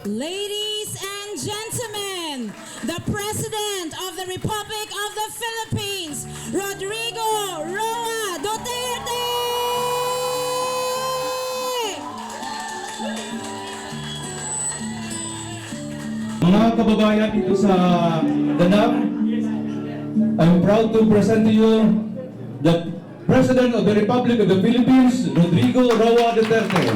Ladies and gentlemen, the President of the Republic of the Philippines, Rodrigo Roa Duterte! Mga kababayan dito sa Danang, I'm proud to present to you the President of the Republic of the Philippines, Rodrigo Roa Duterte.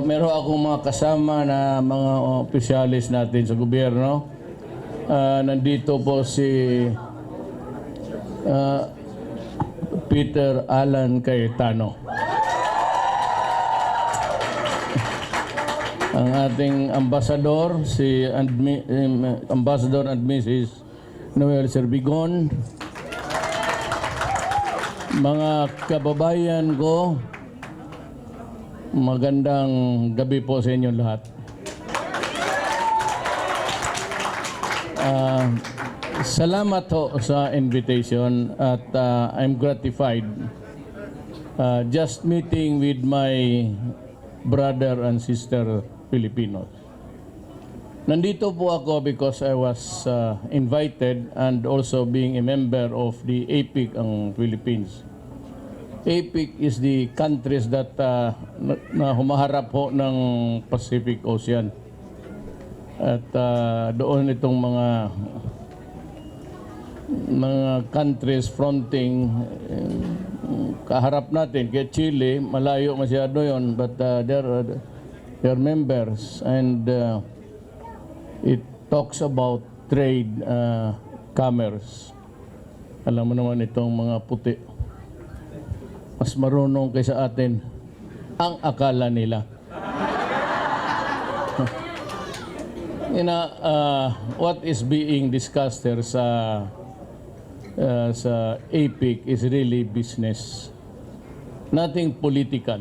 Meron akong mga kasama na mga opisyalis natin sa gobyerno. Nandito po si Peter Alan Cayetano, ang ating ambasador, si Ambassador and Mrs. Noel Serbigon. Mga kababayan ko, magandang gabi po sa inyo lahat. Salamat ho sa invitation at I'm gratified just meeting with my brother and sister Filipinos. Nandito po ako because I was invited and also being a member of the APEC ang Philippines. APEC is the countries that na humaharap po ng Pacific Ocean. At doon itong mga countries fronting kaharap natin. Kaya Chile, malayo masyado yon, but they're members, and it talks about trade, commerce. Alam mo naman itong mga puti, mas marunong kaysa atin ang akala nila. What is being discussed here sa APEC is really business, nothing political.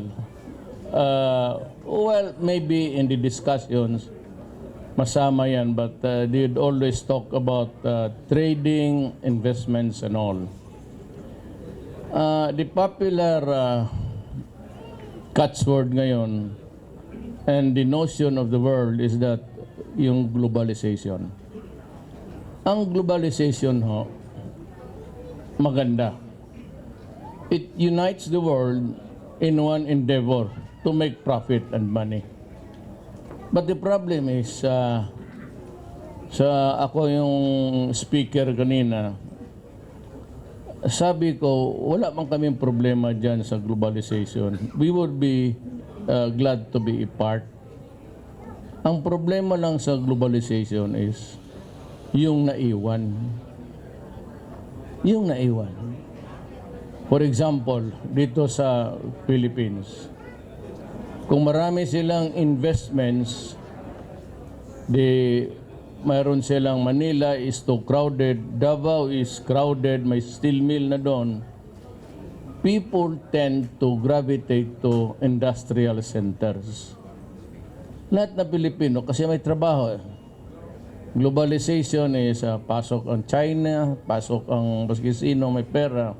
Well, maybe in the discussions masama yan, but they'd always talk about trading, investments and all. The popular catchword ngayon and the notion of the world is that yung globalization. Ang globalization ho, maganda. It unites the world in one endeavor to make profit and money. But the problem is, ako yung speaker kanina, sabi ko, wala man kaming problema dyan sa globalization. We would be glad to be a part. Ang problema lang sa globalization is yung naiwan. Yung naiwan. For example, dito sa Philippines, kung marami silang investments, mayroon silang Manila is too crowded, Davao is crowded, may steel mill na doon. People tend to gravitate to industrial centers. Lahat na Pilipino kasi may trabaho. Globalization is pasok ang China, pasok ang sino may pera.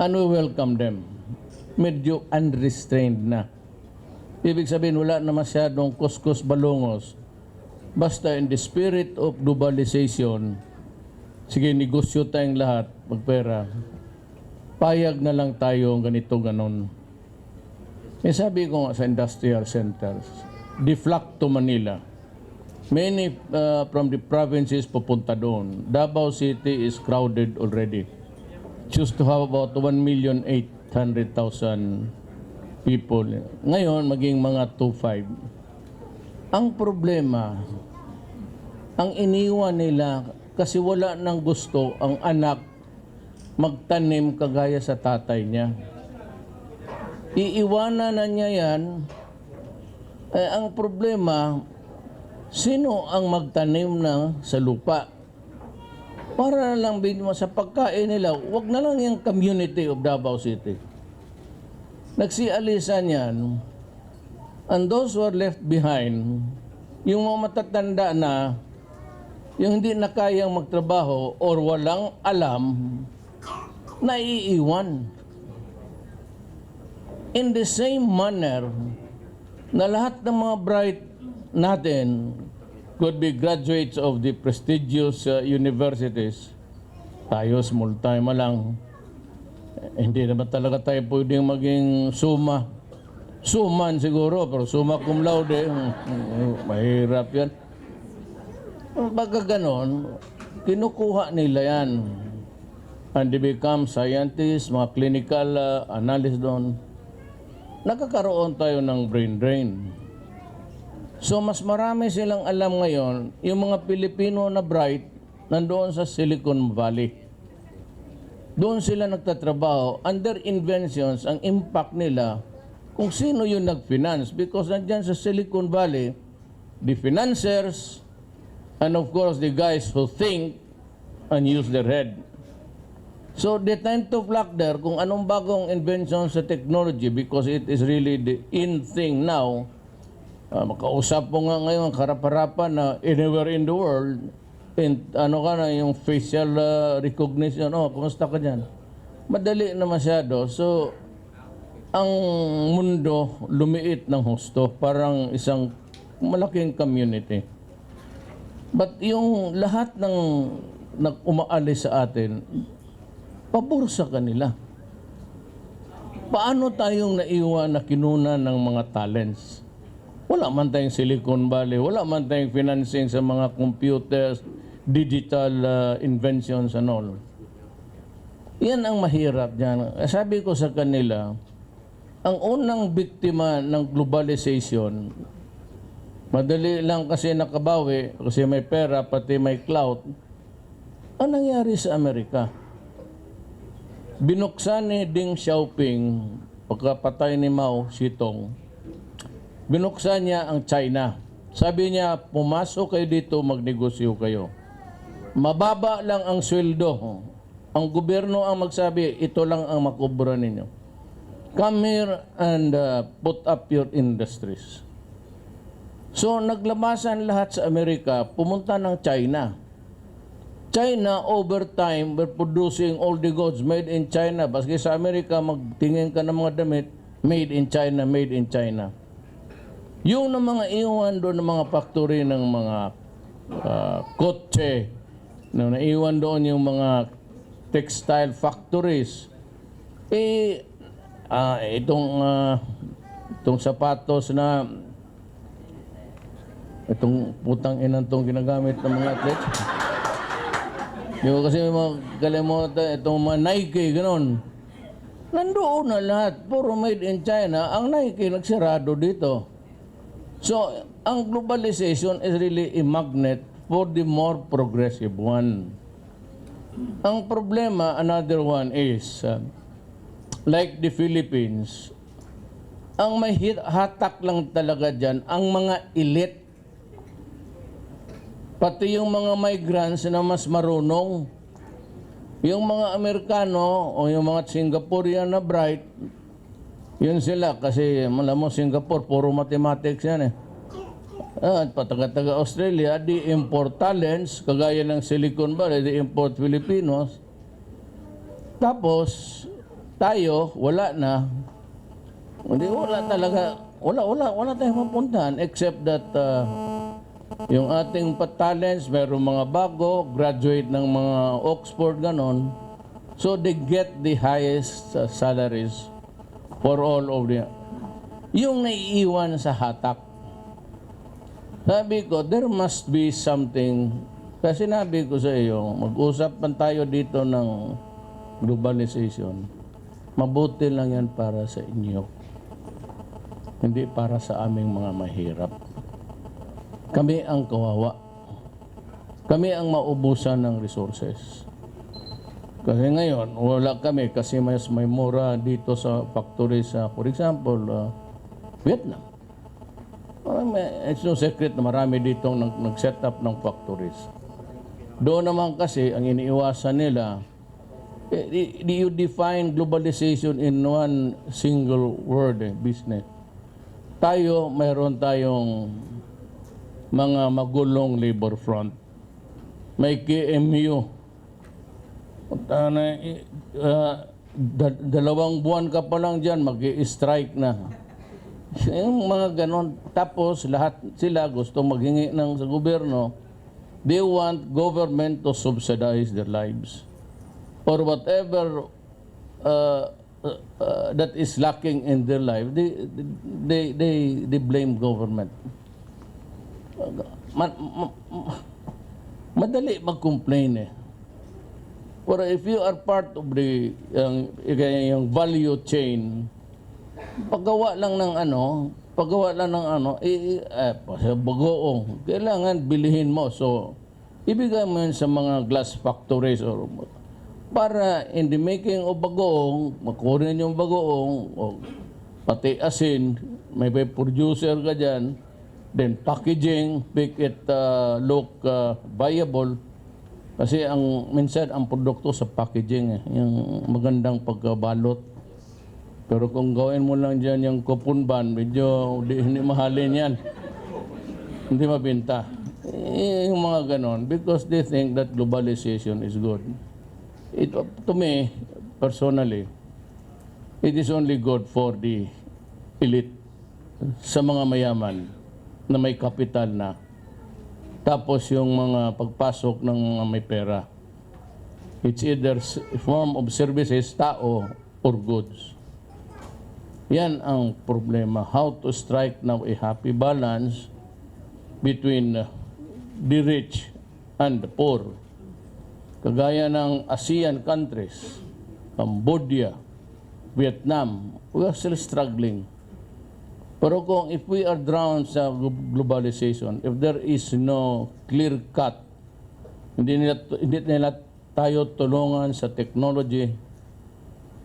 And we welcome them. Medyo unrestrained na. Ibig sabihin, wala na masyadong kuskus balungos. Basta in the spirit of globalization, sige, negosyo tayong lahat, magpera. Payag na lang tayo ganito ganon. Eh, sabi ko nga sa industrial centers, deflect to Manila. Many from the provinces pupunta doon. Davao City is crowded already. Choose to have about 1,800,000 people. Ngayon, maging mga 2.5. Ang problema, ang iniwan nila kasi wala nang gusto ang anak magtanim kagaya sa tatay niya. Iiwanan na niya yan. Ang problema, sino ang magtanim sa lupa? Para na lang sa pagkain nila, wag na lang yung community of Davao City. Nagsialisan yan, and those who are left behind, Yung mga matatanda na, yung hindi na kayang magtrabaho or walang alam, naiiwan. In the same manner na lahat ng mga bright natin could be graduates of the prestigious universities, tayo small time lang. Hindi naman talaga tayo pwedeng maging suman siguro, pero summa cum laude, mahirap yan. Baga ganon, kinukuha nila yan. And they become scientists, mga clinical analysts doon. Nagkakaroon tayo ng brain drain. So mas marami silang alam ngayon, yung mga Pilipino na bright, nandoon sa Silicon Valley. Doon sila nagtatrabaho, under inventions, ang impact nila, kung sino yung nag-finance. Because nandyan sa Silicon Valley, the financiers, and of course the guys who think and use their head. So they tend to flock there kung anong bagong invention sa technology because it is really the in thing now. Makausap mo nga ngayon, karap-harapan na anywhere in the world, ano ka na, yung facial recognition, kumusta ka dyan? Madali na masyado. So, ang mundo lumiit ng husto, parang isang malaking community. But yung lahat ng umaalis sa atin, pabor sa kanila. Paano tayong naiwan na kinuna ng mga talents? Wala man tayong Silicon Valley, wala man tayong financing sa mga computers, digital inventions and all. Yan ang mahirap dyan. Sabi ko sa kanila, ang unang biktima ng globalization, madali lang kasi nakabawi, kasi may pera, pati may clout. Ang nangyari sa Amerika? Binuksan ni Deng Xiaoping, pagkapatay ni Mao Zedong, binuksan niya ang China. Sabi niya, pumasok kayo dito, magnegosyo kayo. Mababa lang ang sweldo. Ang gobyerno ang magsabi, ito lang ang makubra ninyo. Come here and put up your industries. So, naglabasan lahat sa Amerika, pumunta ng China. China, over time, were producing all the goods made in China. Baski sa Amerika, magtingin ka ng mga damit, made in China, made in China. Yung na mga iwan doon ng mga factory ng mga kotse, na naiwan doon yung mga textile factories, itong sapatos na itong putang inang itong ginagamit ng mga athletes. Yung kasi mga kalimutan, itong mga Nike, gano'n. Nandoon na lahat, puro made in China. Ang Nike nagsirado dito. So, ang globalization is really a magnet for the more progressive one. Ang problema, another one is, like the Philippines, ang may hatak lang talaga dyan, ang mga elite. Pati yung mga migrants na mas marunong. Yung mga Amerikano o yung mga Singaporean na bright, yun sila kasi alam mo Singapore, puro mathematics yan eh. Pataga-taga Australia, di import talents, kagaya ng Silicon Valley, di import Filipinos. Tapos, tayo, wala na. Hindi, wala talaga, wala tayong mapuntahan except that yung ating talents, mayroong mga bago, graduate ng mga Oxford, ganon. So, they get the highest salaries for all of the... Yung naiiwan sa hatak. Sabi ko, there must be something, kasi sinabi ko sa iyo, mag-usapan tayo dito ng globalization. Mabuti lang yan para sa inyo. Hindi para sa aming mga mahirap. Kami ang kawawa. Kami ang maubusan ng resources. Kasi ngayon, wala kami kasi may mura dito sa factory sa, for example, Vietnam. It's no secret na marami dito nag-set up ng factories. Doon naman kasi, ang iniiwasan nila, you define globalization in one single word, business. Tayo, mayroon tayong mga magulong labor front. May KMU. Dalawang buwan ka pa lang dyan, mag-i-strike na. Yung mga ganon. Tapos lahat sila gusto maghingi sa gobyerno. They want government to subsidize their lives. Or whatever that is lacking in their life, they blame government. Madali mag-complain eh. Pero if you are part of the yung value chain, paggawa lang ng bagoong, kailangan bilihin mo. So, ibigay mo yun sa mga glass factories or para in the making of bagoong, makunin yung bagoong, o pati asin, may producer ka dyan, then packaging, make it look viable. Kasi minsan ang produkto sa packaging, yung magandang pagkabalot. Pero kung gawin mo lang dyan yung coupon ban, medyo hindi mahalin yan. Hindi mabinta. Yung mga ganon, because they think that globalization is good. To me, personally, it is only good for the elite, sa mga mayaman na may kapital na. Tapos yung mga pagpasok ng may pera. It's either form of services, tao, or goods. Yan ang problema. How to strike now a happy balance between the rich and the poor. Kagaya ng ASEAN countries, Cambodia, Vietnam, we are still struggling. Pero if we are drowned sa globalization, if there is no clear cut, hindi nila tayo tulungan sa technology,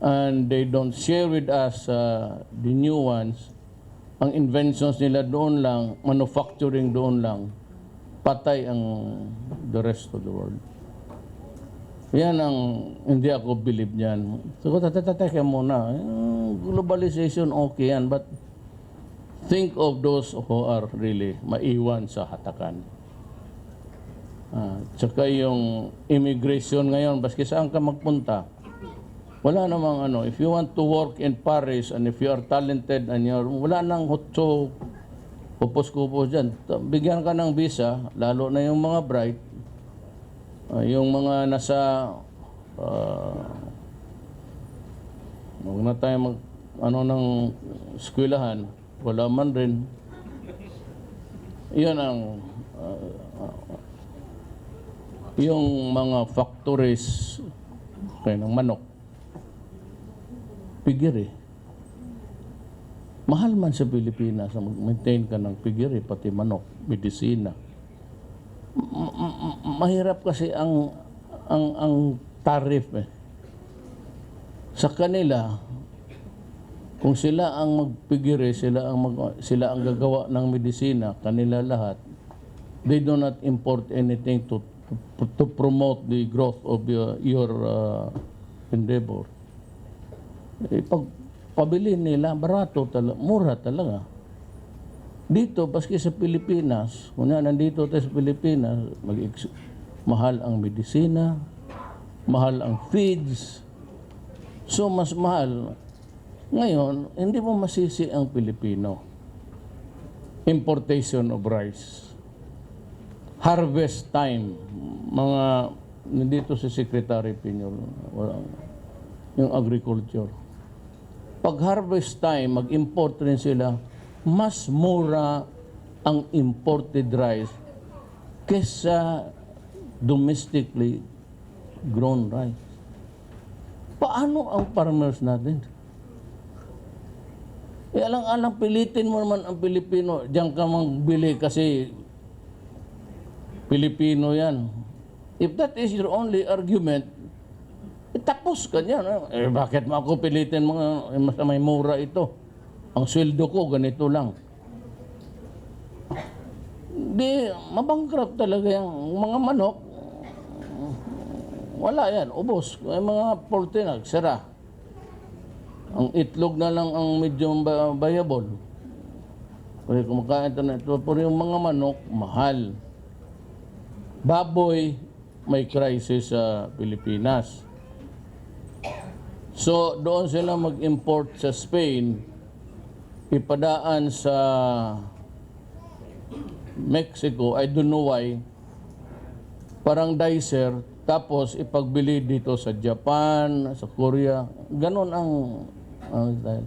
and they don't share with us the new ones, ang inventions nila doon lang, manufacturing doon lang, patay ang the rest of the world. Yan ang hindi ako believe niyan. So, tatateka muna. Globalization, okay yan, but think of those who are really maiwan sa hatakan. Tsaka yung immigration ngayon, baski saan ka magpunta, wala namang if you want to work in Paris and if you are talented and wala nang hotso, kupos-kupos dyan. Bigyan ka ng visa, lalo na yung mga bright, yung mga nasa, huwag na tayo ng eskwelahan, wala man rin. Yan ang yung mga factories ng manok. Pigiri. Mahal man sa Pilipinas na mag-maintain ka ng pigiri, pati manok, medisina. Mahirap kasi ang tariff eh. Sa kanila, kung sila ang magpigiri, sila ang gagawa ng medisina, kanila lahat, they do not import anything to promote the growth of your endeavor. Pag pabili nila, barato talaga, mura talaga. Dito, paski sa Pilipinas, kung nandito tayo sa Pilipinas, mahal ang medisina, mahal ang feeds, so mas mahal. Ngayon, hindi mo masisi ang Pilipino. Importation of rice. Harvest time. Nandito si Secretary Piñol, yung agriculture. Pag harvest time, mag-import rin sila, mas mura ang imported rice kesa domestically grown rice. Paano ang farmers natin? Alang-alang pilitin mo naman ang Pilipino. Diyan ka magbili kasi Pilipino yan. If that is your only argument, tapos ka niyan. Bakit mo ako pilitin mga may mura ito? Ang sweldo ko, ganito lang. Di, mabankrupt talaga yung mga manok. Wala yan, ubos. Yung mga poultry sira. Ang itlog na lang ang medyo viable. Kasi kumakain ito na ito. Pero yung mga manok, mahal. Baboy, may crisis sa Pilipinas. So, doon sila mag-import sa Spain, ipadaan sa Mexico, I don't know why, parang dicer, tapos ipagbili dito sa Japan, sa Korea. Ganon ang style.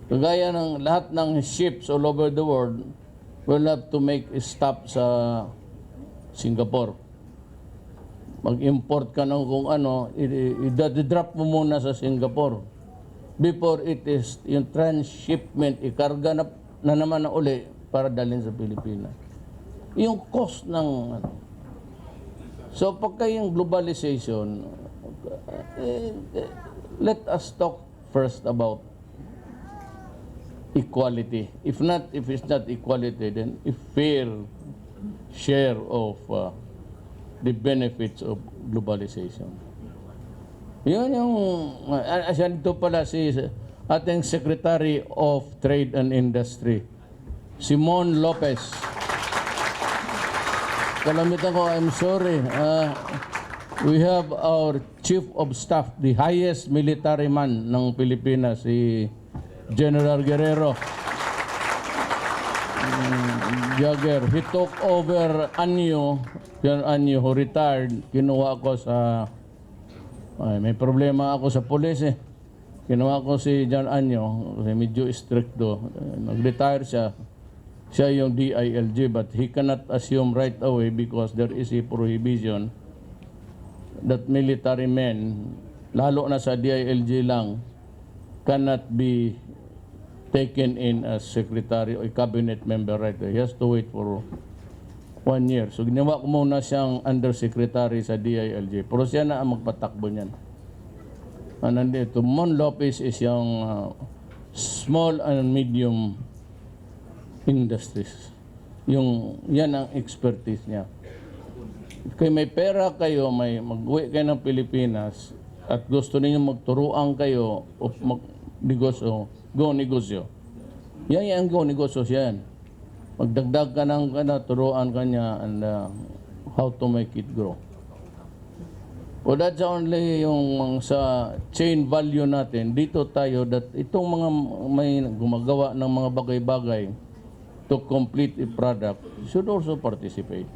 Kagaya ng lahat ng ships all over the world will have to make a stop sa Singapore. Mag-import ka ng kung ano, i-drop mo muna sa Singapore. Before it is yung transshipment, ikarga na naman na uli para dalhin sa Pilipinas. Yung cost ng... So pagka yung globalization, let us talk first about equality. If it's not equality, then a fair share of the benefits of globalization. Yun yung, dito pala si ating Secretary of Trade and Industry, Simon Lopez. Kalamitan ko, I'm sorry. We have our Chief of Staff, the highest military man ng Pilipinas, si General Guerrero. Jagger. He took over Anyo, who retired. Kinuha ko sa... may problema ako sa pulis eh. Kinuha ko si John Anyo, kasi medyo stricto. Nag-retire siya. Siya yung DILG, but he cannot assume right away because there is a prohibition that military men, lalo na sa DILG lang, cannot be taken in as secretary or cabinet member right away. He has to wait for 1 year. So ginawa ko muna siyang undersecretary sa DILG. Pero siya na ang magpatakbo niyan. Nandito, Mon Lopez is yung small and medium industries. Yan ang expertise niya. Kaya may pera kayo, may mag-uwi kayo ng Pilipinas at gusto ninyo magturuan kayo o mag-negosyo, go negosyo. Yan go negosyo yan. Magdagdag ka ng turuan kanya and how to make it grow. O that's only yung sa chain value natin. Dito tayo that itong mga may gumagawa ng mga bagay-bagay to complete a product should also participate.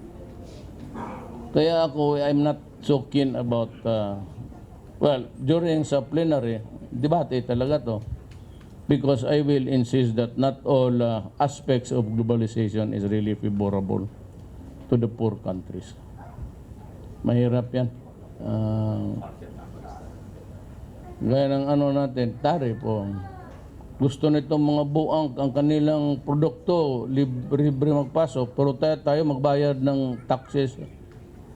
Kaya ako, I'm not so keen about, during sa plenary, debate talaga to. Because I will insist that not all aspects of globalization is really favorable to the poor countries. Mahirap yan. Gaya ng natin, tarif po. Gusto nitong mga buang ang kanilang produkto, libre magpasok, pero tayo magbayad ng taxes.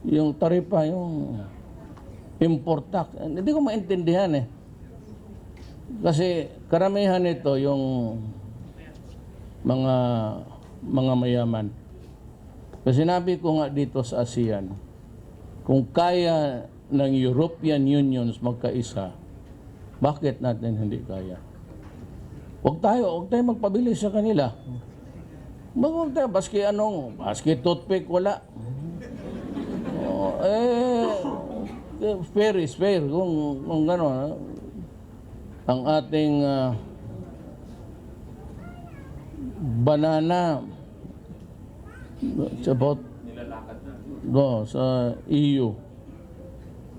Yung taripa, yung import tax. Hindi ko maintindihan eh. Kasi karamihan nito yung mga mayaman. Kasi sinabi ko nga dito sa ASEAN, kung kaya ng European Unions magkaisa, bakit natin hindi kaya? Huwag tayo magpabili sa kanila. Huwag tayo, baski toothpick, wala. Fair is fair. Kung gano'n, ang ating banana sa EU.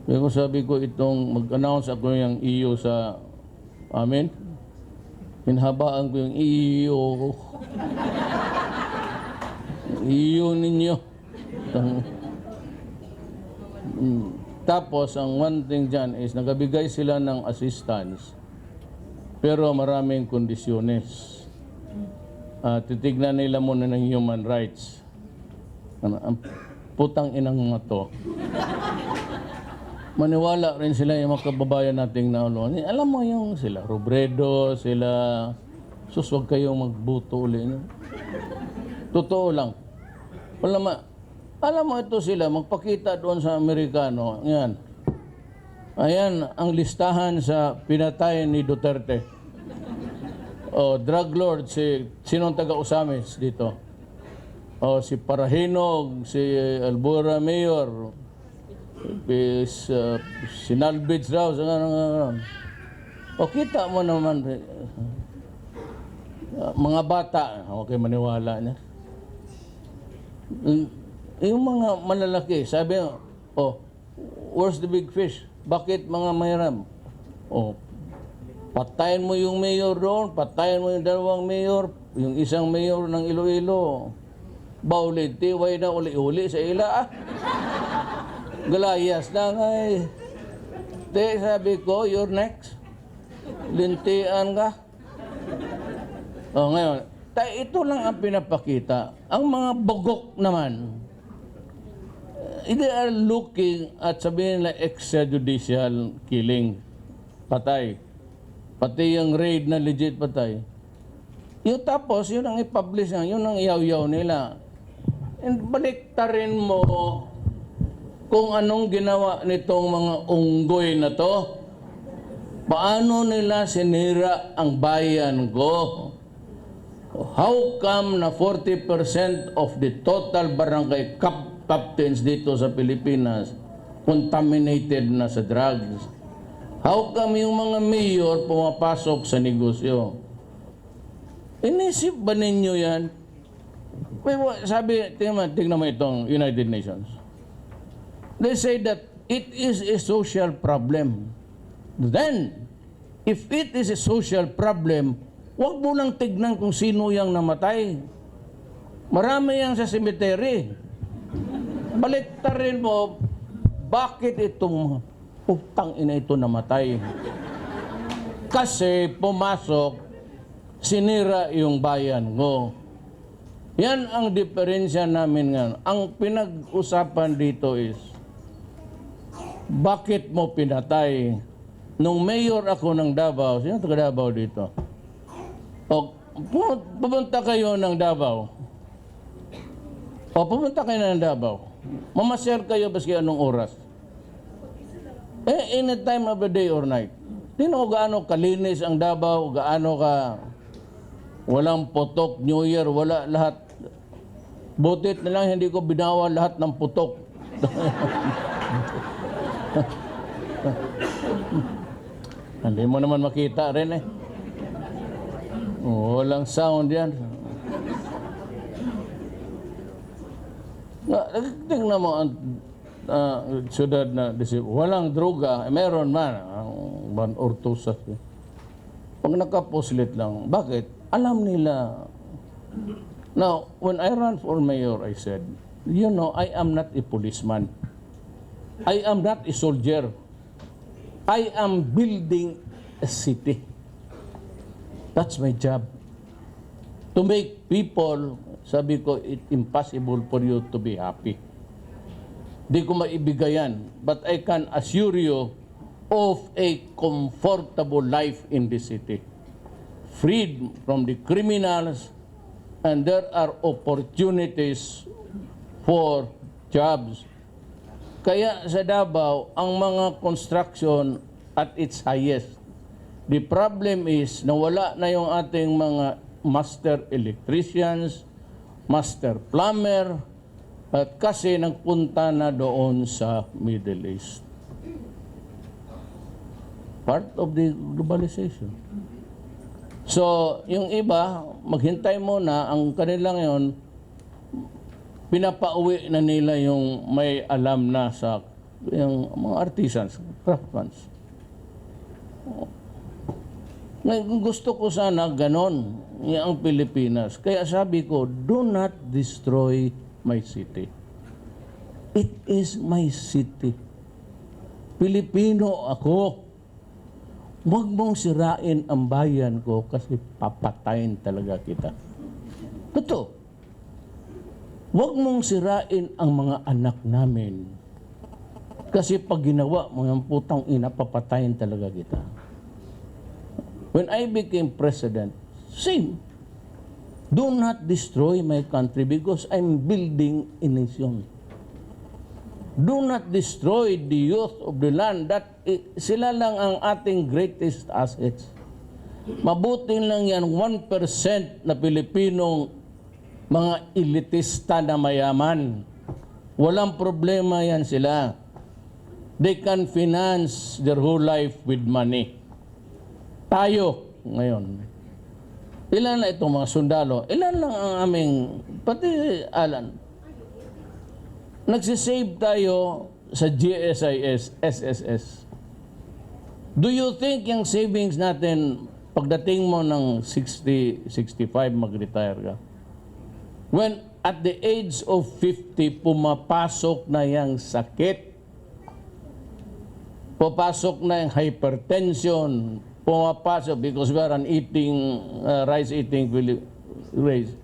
Kaya sabi ko mag-announce ako yung EU sa amin. Hinhabaan ko yung EU. EU ninyo. Tapos, ang one thing dyan is nagabigay sila ng assistance pero maraming kondisyones. Titignan nila muna ng human rights. Ang putang inang mga to. Maniwala rin sila yung mga kababayan nating naulo. Alam mo yung sila, Robredo, sila, wag kayong magbuto ulit. Totoo lang. Alam mo ito sila, magpakita doon sa Amerikano. Yan. Ayan ang listahan sa pinatay ni Duterte. drug lord, sinong taga-Usamis dito? Si Parahinog, si Albura Mayor, si Nalbits raw, kita mo naman, mga bata, okay, maniwala niya. Yung mga malalaki, sabi, where's the big fish? Bakit mga mahiram? Patayin mo yung mayor doon, patayin mo yung dalawang mayor, yung isang mayor ng Iloilo. Baulit, tiway na uli-uli sa ila. Galayas na nga eh. Sabi ko, you're next. Lintian ka. Ngayon, ito lang ang pinapakita. Ang mga bugok naman, they are looking at sabihin na extrajudicial killing. Patay. Pati yung raid na legit patay. Yung tapos, yun ang i-publish na, yun ang iyaw-yaw nila. And baliktarin mo kung anong ginawa nitong mga unggoy na to. Paano nila sinira ang bayan ko? How come na 40% of the total barangay captains dito sa Pilipinas contaminated na sa drugs? How come yung mga mayor pumapasok sa negosyo? Inisip ba ninyo yan? Sabi, tingnan mo itong United Nations. They say that it is a social problem. Then, if it is a social problem, huwag mo lang tignan kung sino yung namatay. Marami yan sa cemetery. Baliktarin mo, bakit itong putang ina ito namatay? Kasi pumasok, sinira yung bayan ko. Yan ang diferensya namin ngayon. Ang pinag-usapan dito is, bakit mo pinatay? Nung mayor ako ng Davao, sino taga Davao dito? Pupunta kayo ng Davao. Pupunta kayo ng Davao. Mamasyal kayo baski anong oras. Any time of the day or night. Tingnan ko gaano kalinis ang Davao, gaano ka walang putok, New Year, wala lahat. Butit na lang hindi ko binawa lahat ng putok. Hindi mo naman makita rin eh. Walang sound yan. Tingnan mo ang siyudad na walang droga, meron man, one or two sa pag nakapuslit lang. Bakit? Alam nila. Now, when I ran for mayor, I said, you know, I am not a policeman. I am not a soldier. I am building a city. That's my job. To make people, sabi ko, it's impossible for you to be happy. Di ko maibigay yan. But I can assure you of a comfortable life in the city. Freed from the criminals, and there are opportunities for jobs. Kaya sa Davao, ang mga construction at its highest. The problem is, nawala na yung ating mga master electricians, master plumber, at kasi nagpunta na doon sa Middle East. Part of the globalization. So, yung iba, maghintay muna, ang kanila ngayon, pinapauwi na nila yung may alam na sa yung mga artisans, craftsmen. Gusto ko sana ganon yung Pilipinas. Kaya sabi ko, do not destroy my city. It is my city. Filipino ako. Huwag mong sirain ang bayan ko kasi papatayin talaga kita. Totoo. Huwag mong sirain ang mga anak namin. Kasi pag ginawa mo yung putang ina, papatayin talaga kita. When I became president, same. Do not destroy my country because I'm building a nation. Do not destroy the youth of the land. That sila lang ang ating greatest assets. Mabuti lang yan 1% na Pilipinong mga elitista na mayaman. Walang problema yan sila. They can finance their whole life with money. Tayo ngayon, ilan na itong mga sundalo? Ilan lang ang aming, pati Alan, nagsisave tayo sa GSIS, SSS. Do you think yung savings natin, pagdating mo ng 60, 65, mag-retire ka, when at the age of 50, pumapasok na yung sakit, papasok na yung hypertension, pumapasok because we are an eating, rice-eating race.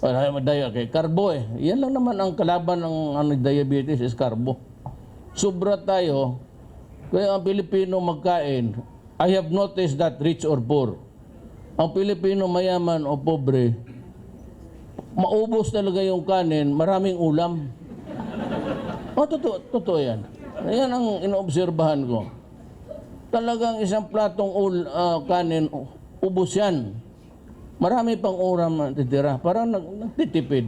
Okay, carbo eh. Yan lang naman ang kalaban ng diabetes is carbo. Sobra tayo, kaya ang Pilipino magkain, I have noticed that rich or poor, ang Pilipino mayaman o pobre, maubos talaga yung kanin, maraming ulam. Totoo yan. Yan ang inoobserbahan ko. Talagang isang platong kanin, ubos yan. Marami pang ulam na titira. Parang nagtitipid.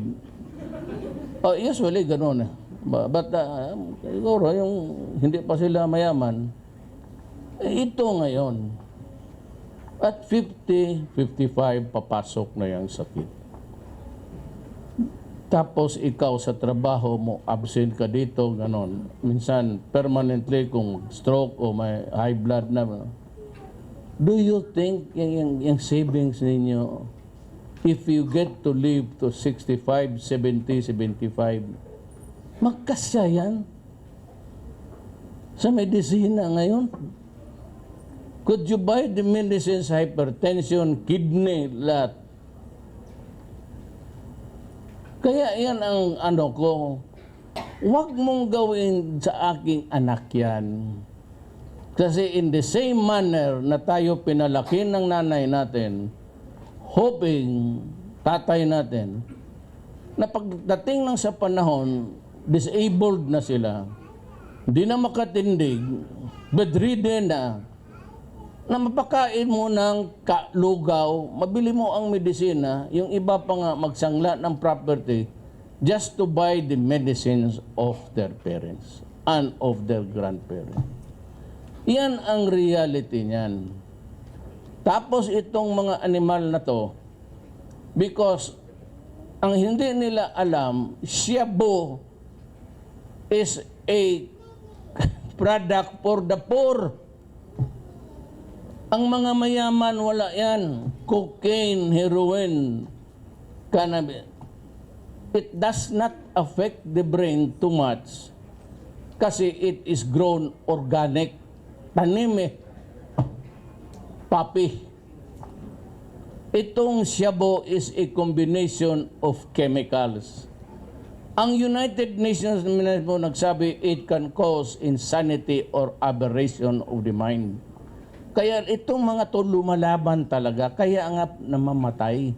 Usually, gano'n eh. But siguro, yung hindi pa sila mayaman, ito ngayon. At 50, 55, papasok na yung sakit. Tapos ikaw sa trabaho mo, absent ka dito, ganon. Minsan, permanently, kung stroke o may high blood na. Do you think yung savings ninyo, if you get to live to 65, 70, 75, magkasya yan? Sa medisina ngayon, could you buy the medicines, hypertension, kidney, lahat? Kaya yan ang ano ko, huwag mong gawin sa aking anak yan. Kasi in the same manner na tayo pinalaki ng nanay natin, hoping tatay natin, na pagdating ng sa panahon, disabled na sila, hindi na makatindig, bedridden na mapakain mo ng lugaw, mabili mo ang medisina, yung iba pa nga magsangla ng property just to buy the medicines of their parents and of their grandparents. Yan ang reality niyan. Tapos itong mga animal na to, because ang hindi nila alam, shabu is a product for the poor. Ang mga mayaman, wala yan. Cocaine, heroin, cannabis. It does not affect the brain too much kasi it is grown organic. Tanim eh. Papi. Itong shabu is a combination of chemicals. Ang United Nations mo nagsabi, it can cause insanity or aberration of the mind. Kaya itong mga to lumalaban talaga, kaya nga namamatay.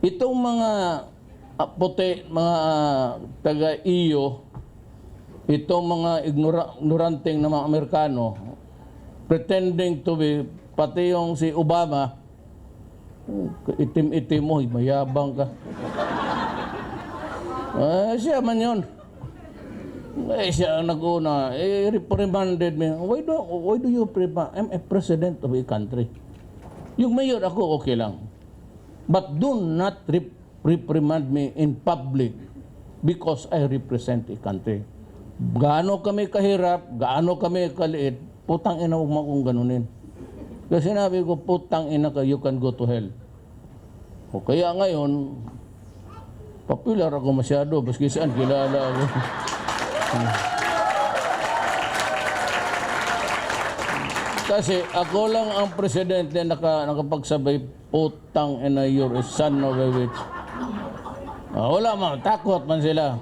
Itong mga puti, mga taga-iyo, itong mga ignoranteng na mga Amerikano, pretending to be, pati yung si Obama, itim-itim mo, mayabang ka. Siya man yun. Siya ang nag-una, reprimanded me, why do you reprimand? I'm a president of a country. Yung mayor ako, okay lang. But do not reprimand me in public because I represent a country. Gaano kami kahirap, gaano kami kaliit, putang ina, huwag mo akong ganunin. Kasi sinabi ko, putang ina ka, you can go to hell. O kaya ngayon, popular ako masyado, baski saan kilala ako. Kasi ako lang ang presidente nakapagsabay, putang ina, you're a son of a witch. Wala man, takot man sila.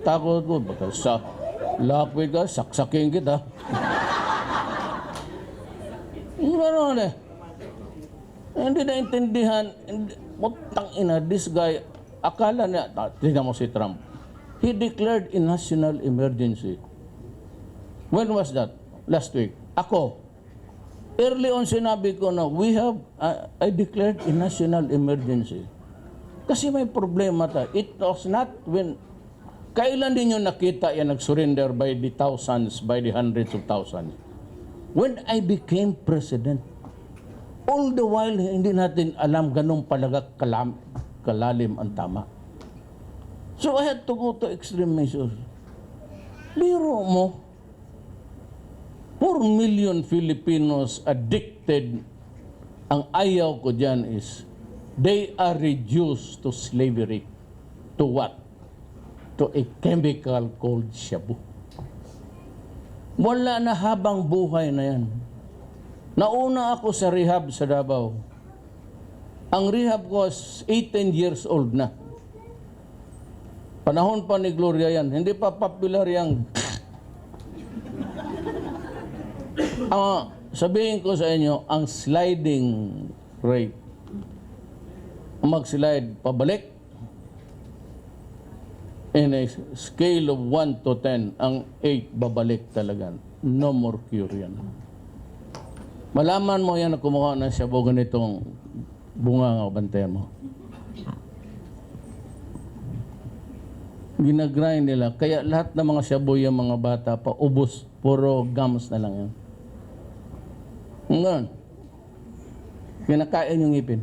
Takot ko, baka sa lapit ka, saksakin kita. Gano'n eh. Hindi na intindihan, putang ina, this guy, akala niya, tignan mo si Trump. He declared a national emergency. When was that? Last week. Ako, Early on sinabi ko na I declared a national emergency. Kasi may problema tayo. It was not kailan din yung nakita yan nag-surrender by the thousands, by the hundreds of thousands? When I became president. All the while, hindi natin alam ganun palaga kalalim ang tama. So I had to go to extreme measures. Biro mo, 4 million Filipinos addicted. Ang ayaw ko dyan is, they are reduced to slavery. To what? To a chemical called shabu. Wala na habang buhay na yan. Nauna ako sa rehab sa Davao. Ang rehab ko was 18 years old na. Panahon pa ni Gloria yan. Hindi pa popular yung sabihin ko sa inyo, ang sliding rate, mag-slide pabalik, in a scale of 1 to 10, ang 8 babalik talaga. No more cure yan. Malaman mo yan na kumuha ng shabu ganitong bunga nga bantayan mo. Ginagrind nila. Kaya lahat ng mga shabu yung mga bata pa, ubos, puro gums na lang yan. Ngayon, kinakain yung ngipin.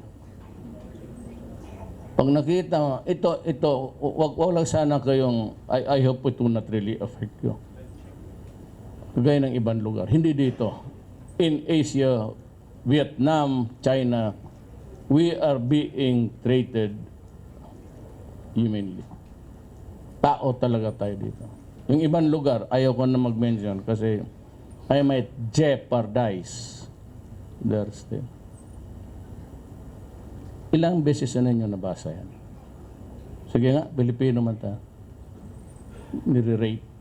Pag nakita mo, ito, wag lang sana kayong, I hope it will not really affect you. Kagaya ng ibang lugar. Hindi dito. In Asia, Vietnam, China, we are being treated humanly. Tao talaga tayo dito. Yung ibang lugar, ayaw ko na mag-mention kasi I might jeopardize their stay. Ilang beses na ninyo nabasa yan? Sige nga, Filipino man tayo. Nire-rate.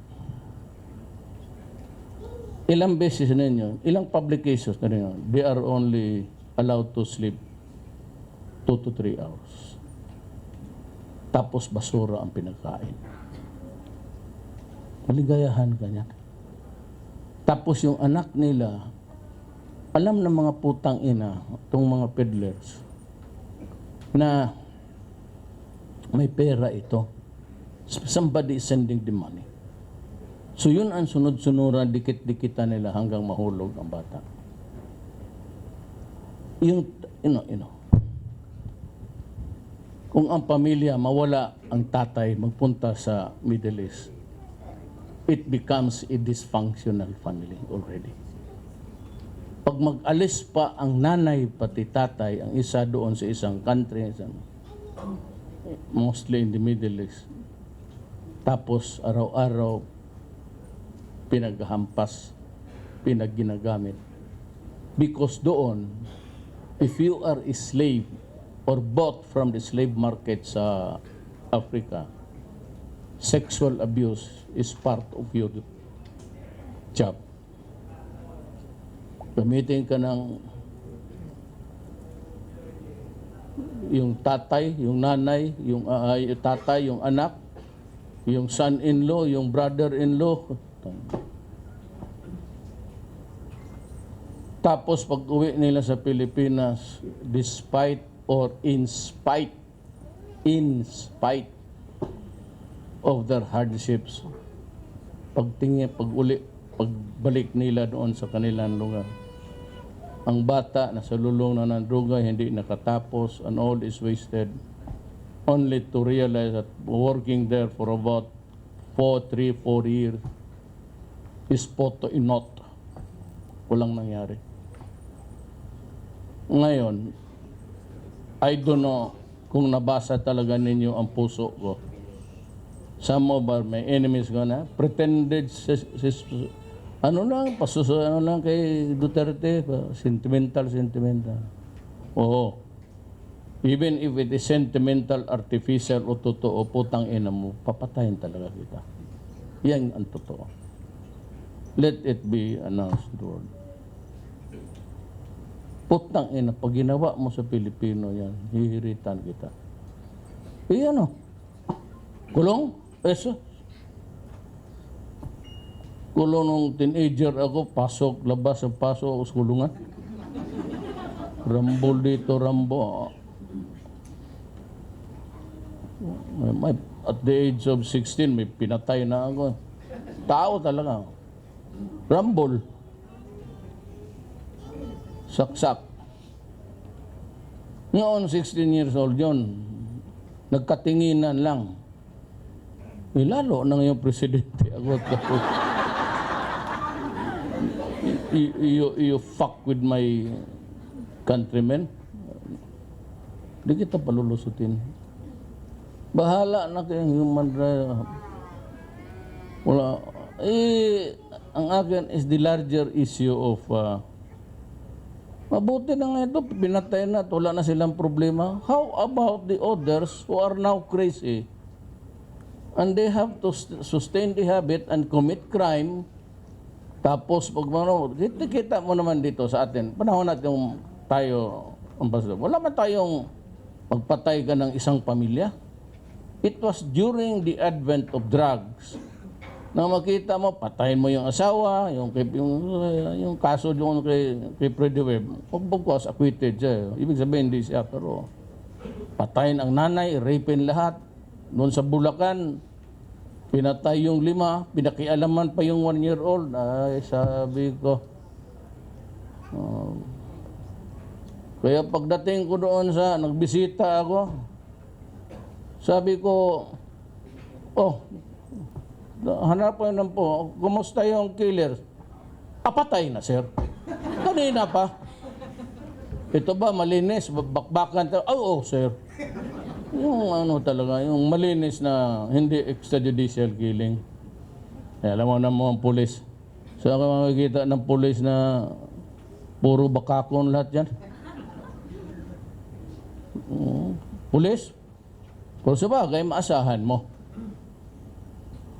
Ilang beses na ninyo, ilang publications na ninyo, they are only allowed to sleep 2 to 3 hours. Tapos basura ang pinagkain. Maligayahan ka niya. Tapos yung anak nila, alam ng mga putang ina, itong mga peddlers, na may pera ito. Somebody is sending the money. So yun ang sunod-sunuran, dikit-dikitan nila hanggang mahulog ang bata. Yung, kung ang pamilya mawala ang tatay, magpunta sa Middle East, it becomes a dysfunctional family already. Pag mag-alis pa ang nanay pati tatay, ang isa doon sa isang country, mostly in the Middle East, tapos araw-araw pinaghampas, pinagginagamit. Because doon, if you are a slave or bought from the slave market sa Africa, sexual abuse is part of your job. Gamitin ka ng yung tatay, yung nanay, yung tatay, yung anak, yung son-in-law, yung brother-in-law. Tapos pag uwi nila sa Pilipinas, despite or in spite of their hardships, pagbalik nila doon sa kanilang lugar, ang bata na sa lulong na ng droga, hindi nakatapos, and all is wasted, only to realize that working there for about 3-4 years is photo inot. Walang nangyari. Ngayon, I don't know kung nabasa talaga ninyo ang puso ko. Some of my enemies gonna pretended ano lang kay Duterte, sentimental. Oo. Even if it is sentimental, artificial o totoo, putang ina mo, papatayin talaga kita. Yan ang totoo. Let it be announced to the world. Putang ina, pag ginawa mo sa Pilipino yan, hihiritan kita. Ano? Kulong? Eso? Kulong nung teenager ako, labas ang pasok ako sa kulungan. Rambol dito, Rambo. At the age of 16, may pinatay na ako. Tao talaga. Rambol. Saksak. Noon, 16 years old yun. Nagkatinginan lang. Lalo na ngayong presidente. You fuck with my countrymen. Di kita palulusutin. Bahala na kayong human rights. Wala. Ang akin is the larger issue of mabuti na nga ito, pinatay na, wala na silang problema. How about the others who are now crazy? And they have to sustain the habit and commit crime. Tapos, pag kita mo naman dito sa atin, panahon natin tayo, ambassador, wala man tayong magpatay ka ng isang pamilya. It was during the advent of drugs na makita mo, patayin mo yung asawa, yung kaso yung kay Freddy Webb, pagpagkos, acquitted siya. Ibig sabihin, hindi siya, pero patayin ang nanay, rapin lahat. Noon sa Bulacan, pinatay yung 5, pinakialaman pa yung 1-year-old. Ay, sabi ko. Kaya pagdating ko doon sa, nagbisita ako, sabi ko, hanapan lang po, kumusta yung killer? Papatay na, sir. Kanina pa. Ito ba, malinis? Bakbakan? Oo, sir. Yung talaga, yung malinis na hindi extrajudicial killing. Alam mo na mo ang pulis. So ako makikita ng pulis na puro bakakon lahat yan. Pulis? Kung sabagay, maasahan mo.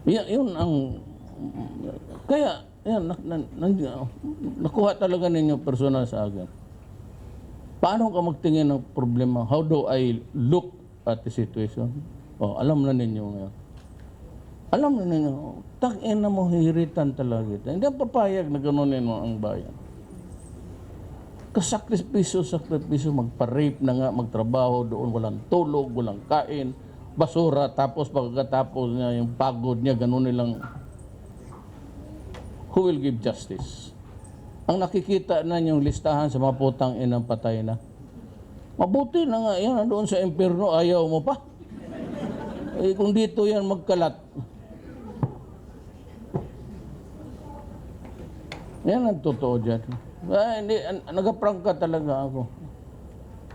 Yun ang... Kaya, yan, nakuha talaga ninyo personal sa akin. Paano ka magtingin ng problema? How do I look at the situation? Alam na ninyo ngayon. Alam na ninyo, takin na mo, hiritan talaga. Hindi ang papayag na ganunin mo ang bayan. Kasakripisyo, magpa-rape na nga, magtrabaho doon, walang tulog, walang kain, basura, tapos pagkatapos niya, yung pagod niya, ganun nilang, who will give justice? Ang nakikita na yung listahan sa mga putang inang patay na. Mabuti na nga yan, doon sa impyerno, ayaw mo pa. Kung dito yan magkalat. Yan ang totoo dyan. Hindi, nagaprangka talaga ako.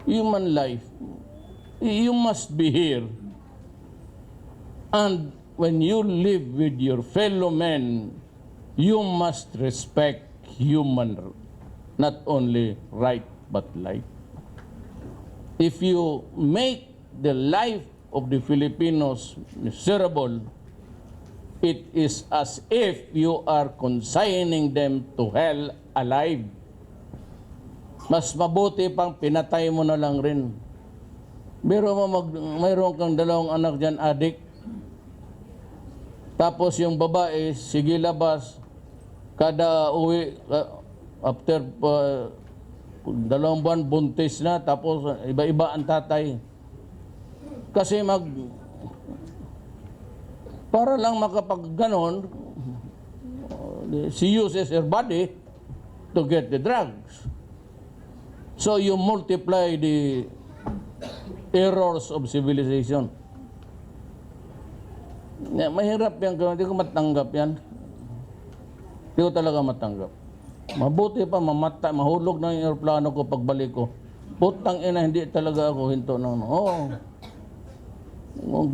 Human life, you must be here. And when you live with your fellow men, you must respect human, not only right, but life. If you make the life of the Filipinos miserable, it is as if you are consigning them to hell alive. Mas mabuti pang pinatay mo na lang rin. Mayroon kang 2 anak dyan, adik. Tapos yung babae, sige labas. Kada uwi, after 2 buwan, buntis na. Tapos iba-iba ang tatay. Kasi para lang makapag-ganon, she uses her body to get the drugs. So you multiply the errors of civilization. Mahirap yan, hindi ko matanggap yan. Hindi ko talaga matanggap. Mabuti pa mahulog na yung aeroplano ko pagbalik ko. Putang ina, hindi talaga ako hinto ng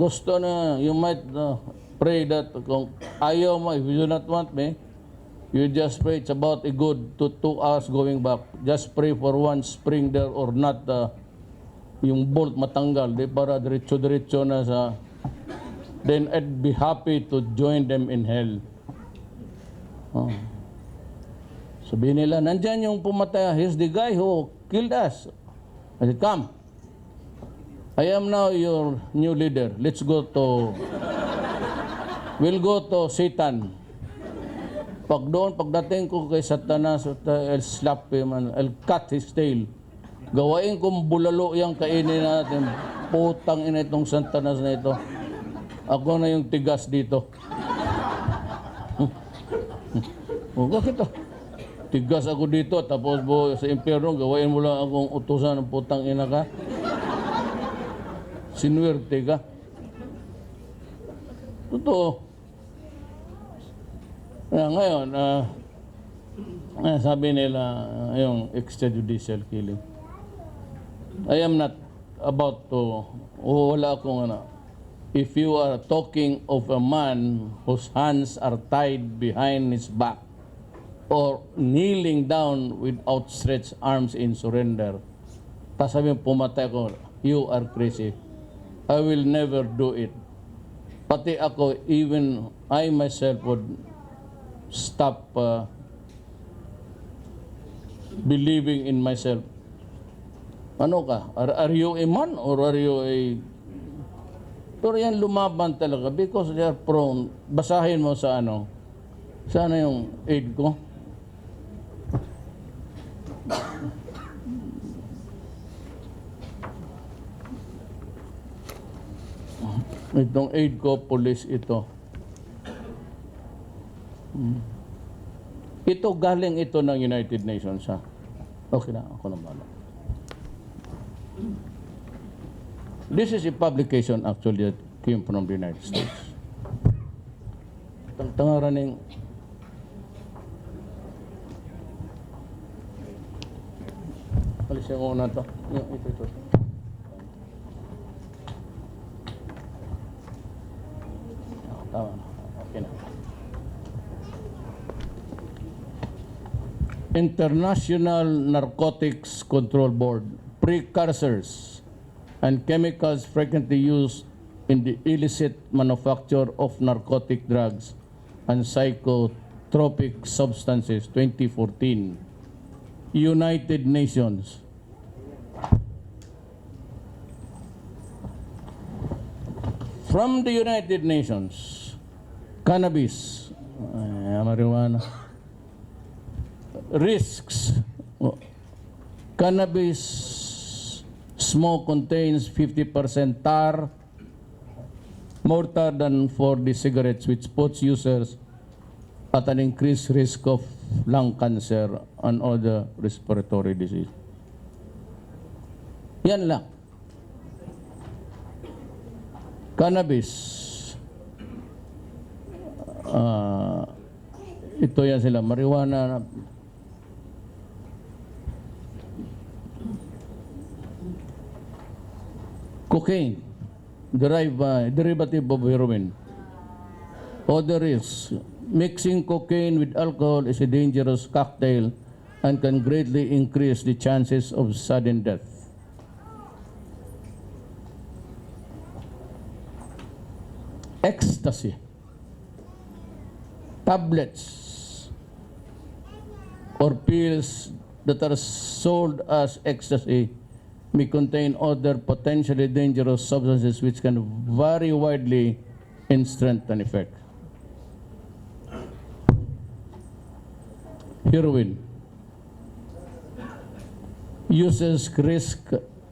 gusto na, you might pray that kung ayaw mo, if you do not want me, you just pray. It's about a good 2 hours going back. Just pray for one spring there or not yung bolt matanggal. Di para diretso-diretso na sa... Then I'd be happy to join them in hell. Sabihin nila, nandyan yung pumatay. Here's the guy who killed us. I said, come. I am now your new leader. Let's go to... We'll go to Satan. Pagdating ko kay Satanas, I'll slap him and I'll cut his tail. Gawain kong bulalo yung kainin natin. Putang ina itong santanas na ito. Ako na yung tigas dito. O, bakit to? Tigas ako dito, tapos sa impyerno, gawain mo lang akong utusan ng putang ina ka. Sinuwerte ka. Totoo. Ngayon, sabi nila, yung extrajudicial killing. I am not about to, wala akong if you are talking of a man whose hands are tied behind his back or kneeling down with outstretched arms in surrender, tapos sabi pumatay ko, you are crazy. I will never do it. Pati ako, even I myself would stop believing in myself. Ano ka? Are you a man or are you a... Pero yan lumaban talaga because they are prone. Basahin mo sa ano. Sana yung aid ko. Itong aid ko, police ito. Ito galing ito ng United Nations, ha? Okay na, ako na bahala. This is a publication actually that came from the United States. Tangaran ng alisin ko na ito. Ito. Tama na. Okay na. International Narcotics Control Board, precursors and chemicals frequently used in the illicit manufacture of narcotic drugs and psychotropic substances, 2014. United Nations. From the United Nations, cannabis, marijuana, risks. Cannabis smoke contains 50% tar, more tar than for the cigarettes, which puts users at an increased risk of lung cancer and other respiratory disease. Yan lang. Cannabis. Ito yan sila, marijuana. Cocaine, derivative of heroin. Other risks. Mixing cocaine with alcohol is a dangerous cocktail and can greatly increase the chances of sudden death. Ecstasy. Tablets or pills that are sold as ecstasy may contain other potentially dangerous substances which can vary widely in strength and effect. Heroin. Users risk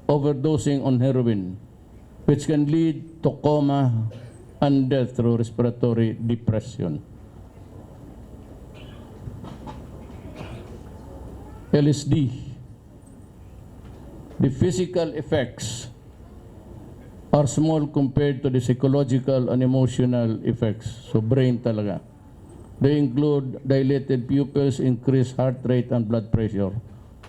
overdosing on heroin, which can lead to coma and death through respiratory depression. LSD. The physical effects are small compared to the psychological and emotional effects. So brain talaga. They include dilated pupils, increased heart rate and blood pressure,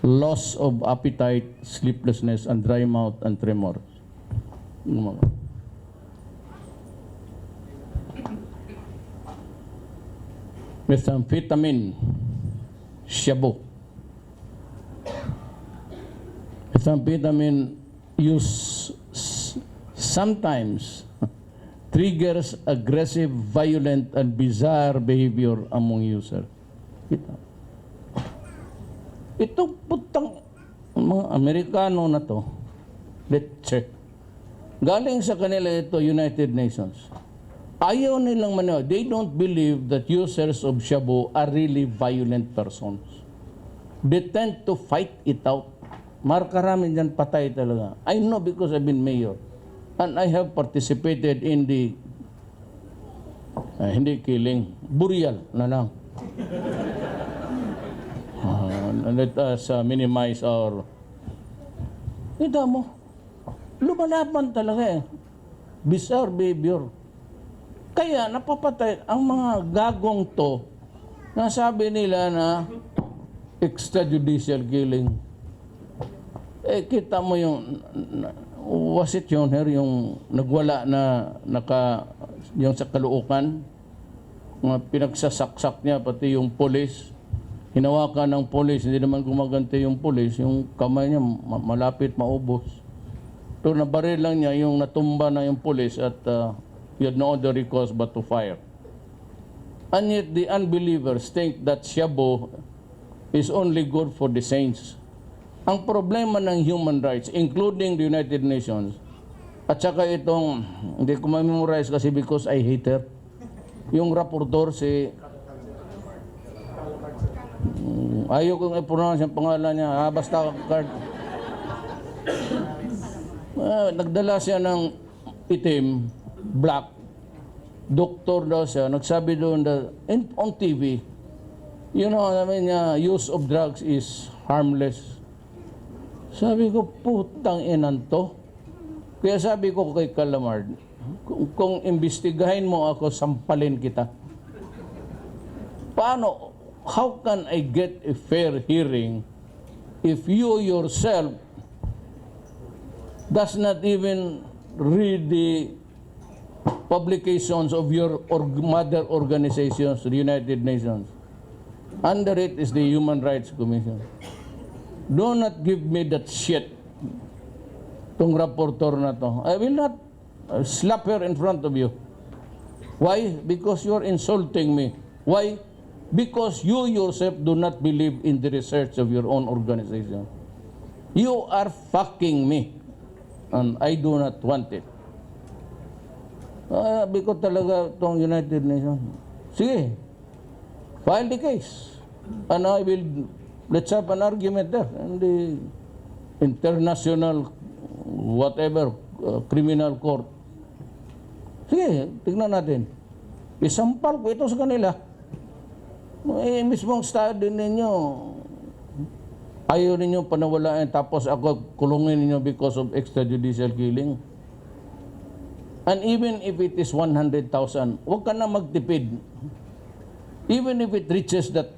loss of appetite, sleeplessness, and dry mouth and tremor. Methamphetamine, shabu. Methamphetamine use sometimes triggers aggressive, violent, and bizarre behavior among users. Ito putang mga Amerikano na to, let's check. Galing sa kanila ito, United Nations. Ayaw nilang maniwala. They don't believe that users of shabu are really violent persons. They tend to fight it out. Markarami dyan patay talaga. I know because I've been mayor. And I have participated in the, hindi killing, burial na lang. Let us minimize our... Ito mo, lumalaban talaga eh. Bizarre behavior. Kaya napapatay ang mga gagong to na sabi nila na extrajudicial killing. Eh, kita mo yung, was it yun, yung nagwala na, yung sa Caloocan, mga pinagsasaksak niya, pati yung polis, hinawakan ng polis, hindi naman gumaganti yung polis, yung kamay niya malapit maubos. So, nabaril lang niya yung natumba na yung polis at he had no other recourse but to fire. And yet, the unbelievers think that shabu is only good for the saints. Ang problema ng human rights, including the United Nations, at saka itong, hindi ko ma-memorize kasi because I hate her, yung rapporteur si, ayaw kong i-pronounce yung pangalan niya, basta card. Nagdala siya ng itim, black, doktor daw siya, nagsabi doon on TV, you know, use of drugs is harmless. Sabi ko, putang inan to. Kaya sabi ko kay Calamard, kung imbestigahin mo ako, sampalin kita. Paano? How can I get a fair hearing if you yourself does not even read the publications of your mother organizations, the United Nations? Under it is the Human Rights Commission. Do not give me that shit, tong rapporteur na to. I will not slap her in front of you. Why? Because you are insulting me. Why? Because you yourself do not believe in the research of your own organization. You are fucking me. And I do not want it. Because talaga itong United Nations. Sige, file the case. And I will, let's have an argument there. And the international, whatever, criminal court. Sige, tignan natin. Isampal ko ito sa kanila. Eh, mismong study ninyo, ayaw ninyo panawalaan, tapos ako kulungin ninyo because of extrajudicial killing. And even if it is 100,000, huwag ka na magtipid. Even if it reaches that,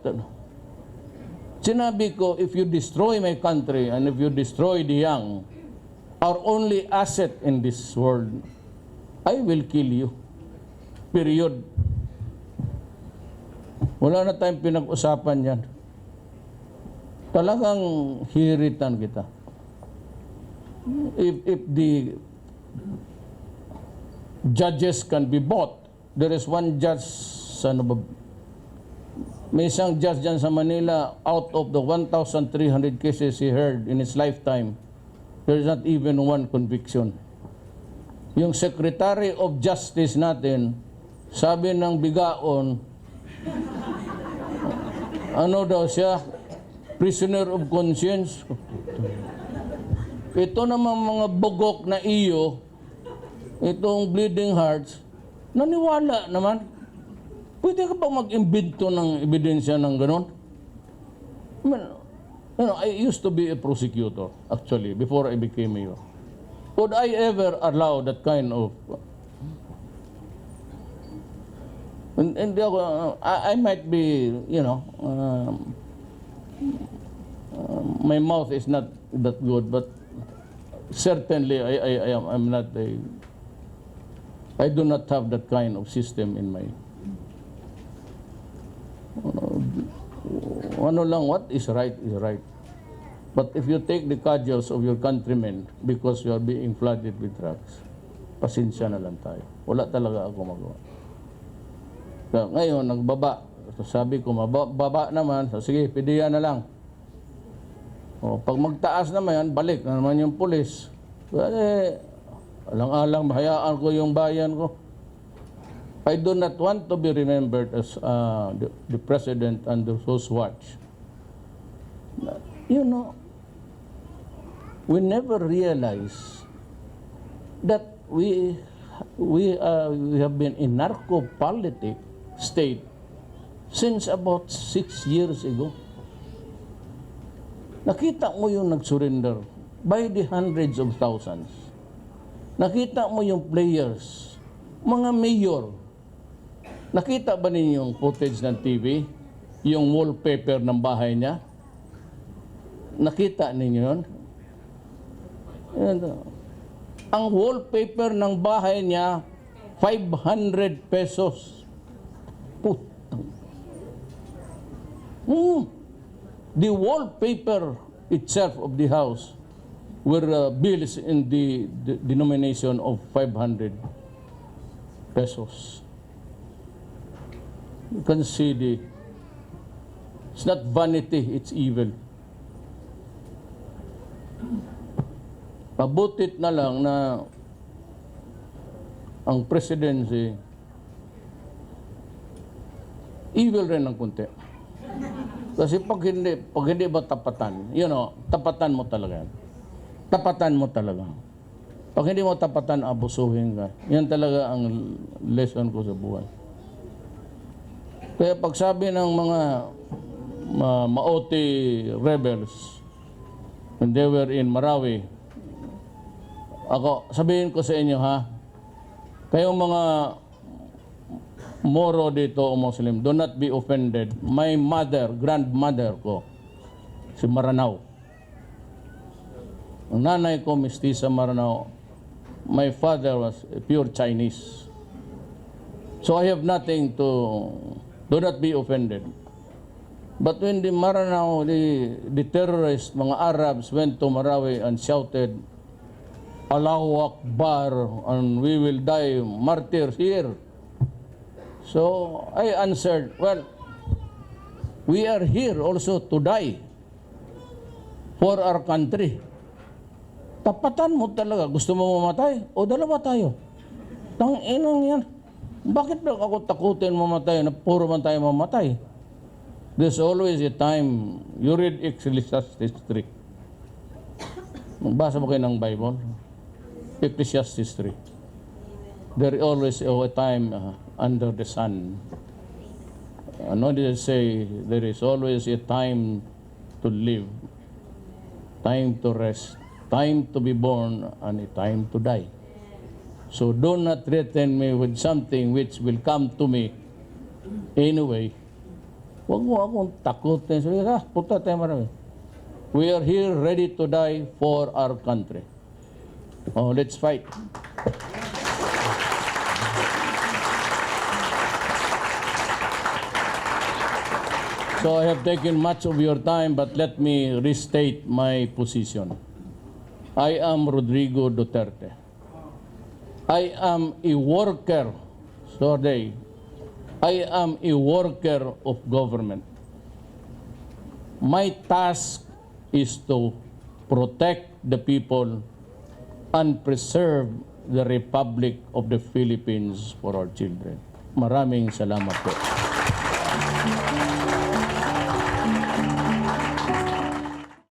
sinabi ko, if you destroy my country and if you destroy the young, our only asset in this world, I will kill you. Period. Wala na tayong pinag-usapan yan. Talagang hiritan kita. If the judges can be bought, there is one judge, may isang judge dyan sa Manila, out of the 1,300 cases he heard in his lifetime, there is not even one conviction. Yung Secretary of Justice natin, sabi ng bigaon, ano daw siya, prisoner of conscience. Ito naman mga bugok na iyo, itong bleeding hearts, naniwala naman. Pwede ka ba mag-imbento ng ebidensya ng ganon? I mean, you know, I used to be a prosecutor, actually, before I became mayor. Would I ever allow that kind of... Hindi ako, I might be, you know, my mouth is not that good, but certainly I'm not a... I do not have that kind of system in my... Ano lang, what is right is right. But if you take the cudgels of your countrymen because you are being flooded with drugs, pasensya na lang tayo. Wala talaga ako magawa. So, ngayon, nagbaba. So, sabi ko, mababa naman. So, sige, pidiyan na lang. O, pag magtaas naman yan, balik na naman yung pulis. Alang-alang, hayaan ko yung bayan ko. I do not want to be remembered as the president under whose watch. You know, we never realize that we have been in narco-politic state since about 6 years ago. Nakita mo yung nag-surrender by the hundreds of thousands. Nakita mo yung players, mga mayor. Nakita ba ninyo yung footage ng TV? Yung wallpaper ng bahay niya? Nakita ninyo yun? Ang wallpaper ng bahay niya, 500 pesos. Putang. The wallpaper itself of the house were bills in the denomination of 500 pesos. You can see it's not vanity, it's evil. Pabutit na lang na ang presidency evil rin ng kunti. Kasi pag hindi ba tapatan, tapatan mo talaga. Tapatan mo talaga. Pag hindi mo tapatan, abusuhin ka. Yan talaga ang lesson ko sa buhay. Kaya pag sabi ng mga Maoti rebels, when they were in Marawi, sabihin ko sa inyo kayong mga Moro dito o Muslim, do not be offended. My grandmother ko, si Maranao. Ang nanay ko, mestiza Maranao. My father was pure Chinese. So I have nothing to, do not be offended. But when the Maranao, the terrorists, mga Arabs went to Marawi and shouted, Allahu Akbar, and we will die martyrs here. So I answered, well, we are here also to die for our country. Tapatan mo talaga. Gusto mo mamatay? O dalawa tayo. Tang-inang yan. Bakit ba ako takutin mamatay na puro man tayo mamatay? There's always a time. You read Ecclesiastes 3. Magbasa mo kayo ng Bible. Ecclesiastes 3. There is always a time under the sun. What did I say? There is always a time to live, time to rest, time to be born, and a time to die. So do not threaten me with something which will come to me anyway. Huwag mo akong takutin. Puta tayo marami. We are here ready to die for our country. Oh, let's fight. So I have taken much of your time, but let me restate my position. I am Rodrigo Duterte. I am a worker. I am a worker of government. My task is to protect the people and preserve the Republic of the Philippines for our children. Maraming salamat po.